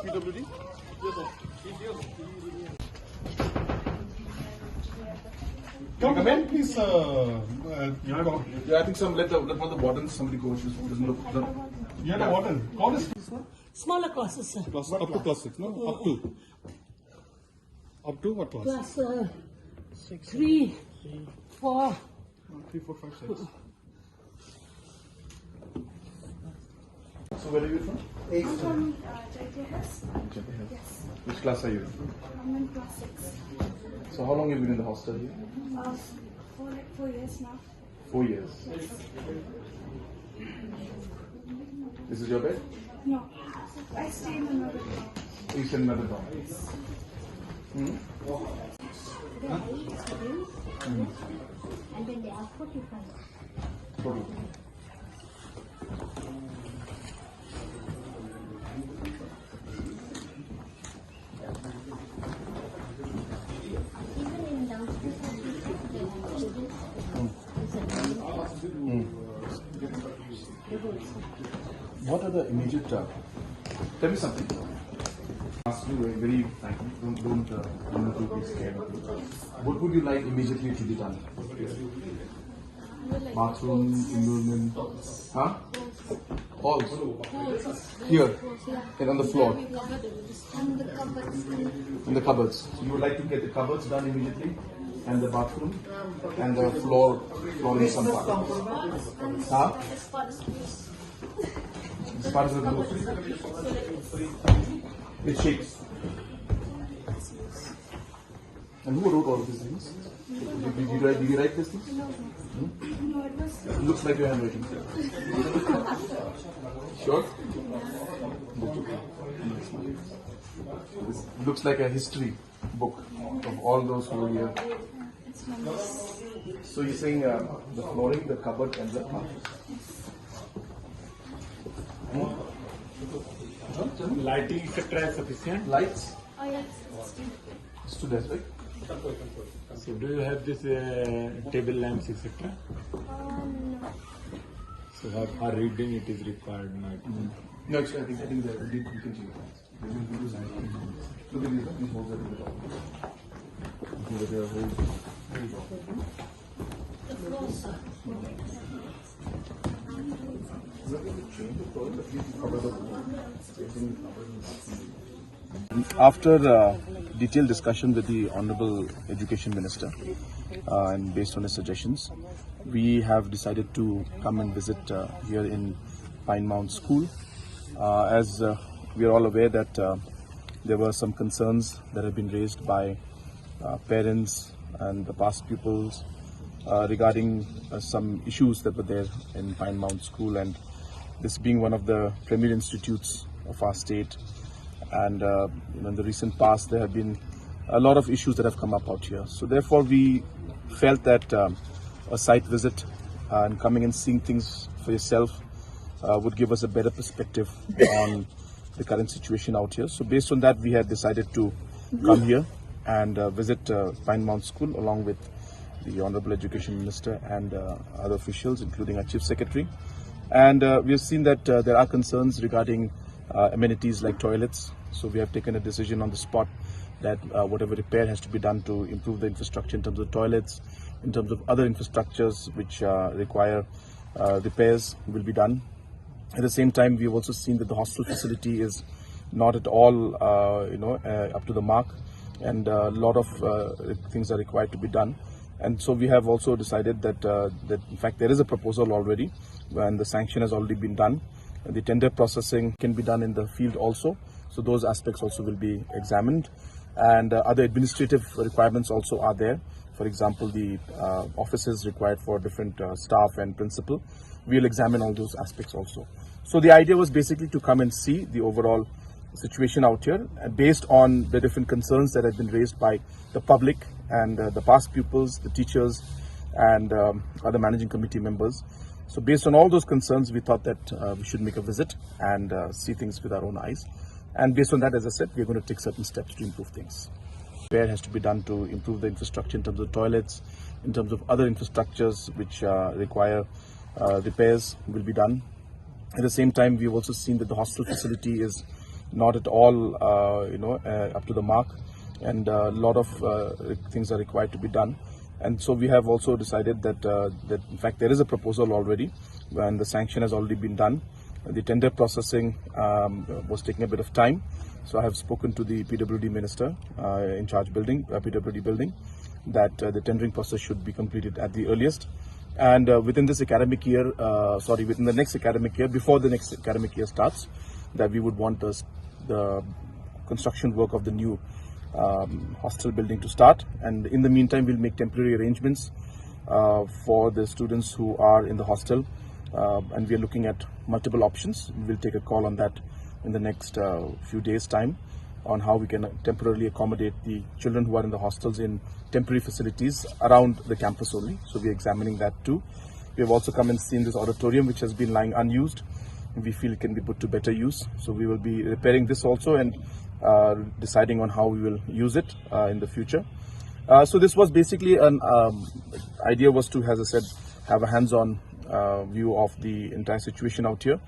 PWD? Yes, sir. Come in, please. Yeah, I think let one of the wardens, somebody go. Doesn't look. You had a warden. Call this Smaller classes, sir. class up to class 6, no? Up to. Up to what class? Class 3, 4. 3, 4, 5, 6. So where are you from? I'm from JTS. Yes. Which class are you in? I'm in class 6. So how long have you been in the hostel here? For like 4 years now. 4 years. This is your bed? No, I stay in another room. You stay in another dorm. And then they are 45. Even in downstairs, they have children. What are the immediate? Tell me something. Ask you very frankly. Don't be scared. What would you like immediately to be done? Bathroom, environment, huh? Halls. Here and on the floor. And the cupboards. In the cupboards. So you would like to get the cupboards done immediately, and the bathroom, and the flooring some part. Huh? As far as the roof. It shakes. And who wrote all of these things? Did you write these things? No, it was. It looks like your handwriting. Sure? This looks like a history book of all those who were here. It's numbers. So you're saying the flooring, the cupboard, and the bathroom. Lighting, etc. is sufficient. Lights? Oh, yes. Students, right? So, do you have this table lamps, etc.? No. So, for reading, it is required. No, actually, I think that you can see it. Look at these holes that you have. After detailed discussion with the Honorable Education Minister and based on his suggestions, we have decided to come and visit here in Pine Mount School. As we are all aware that there were some concerns that have been raised by parents and the past pupils regarding some issues that were there in Pine Mount School, and this being one of the premier institutes of our state. And in the recent past, there have been a lot of issues that have come up out here. So therefore, we felt that a site visit and coming and seeing things for yourself would give us a better perspective on the current situation out here. So based on that, we had decided to come here and visit Pine Mount School along with the Honorable Education Minister and other officials, including our Chief Secretary. And we have seen that there are concerns regarding amenities like toilets. So we have taken a decision on the spot that whatever repair has to be done to improve the infrastructure in terms of toilets, in terms of other infrastructures which require repairs will be done. At the same time, we have also seen that the hostel facility is not at all up to the mark, and a lot of things are required to be done. And so we have also decided that in fact there is a proposal already, and the sanction has already been done. And the tender processing can be done in the field also. So those aspects also will be examined. And other administrative requirements also are there. For example, the offices required for different staff and principal. We'll examine all those aspects also. So the idea was basically to come and see the overall situation out here, and based on the different concerns that have been raised by the public and the past pupils, the teachers, and other managing committee members. So based on all those concerns, we thought that we should make a visit and see things with our own eyes. And based on that, as I said, we're going to take certain steps to improve things. Repair has to be done to improve the infrastructure in terms of toilets, in terms of other infrastructures which require repairs will be done. At the same time, we've also seen that the hostel facility is not at all, up to the mark, and a lot of things are required to be done. And so we have also decided that in fact there is a proposal already, and the sanction has already been done. The tender processing was taking a bit of time, so I have spoken to the PWD minister in charge building, PWD building, that the tendering process should be completed at the earliest. And within this academic year, within the next academic year, before the next academic year starts, that we would want the construction work of the new hostel building to start. And in the meantime, we'll make temporary arrangements for the students who are in the hostel, and we are looking at multiple options. We'll take a call on that in the next few days' time, on how we can temporarily accommodate the children who are in the hostels in temporary facilities around the campus only. So we're examining that too. We have also come and seen this auditorium, which has been lying unused. We feel it can be put to better use. So we will be repairing this also and deciding on how we will use it in the future. So this was basically an idea was to, as I said, have a hands-on view of the entire situation out here.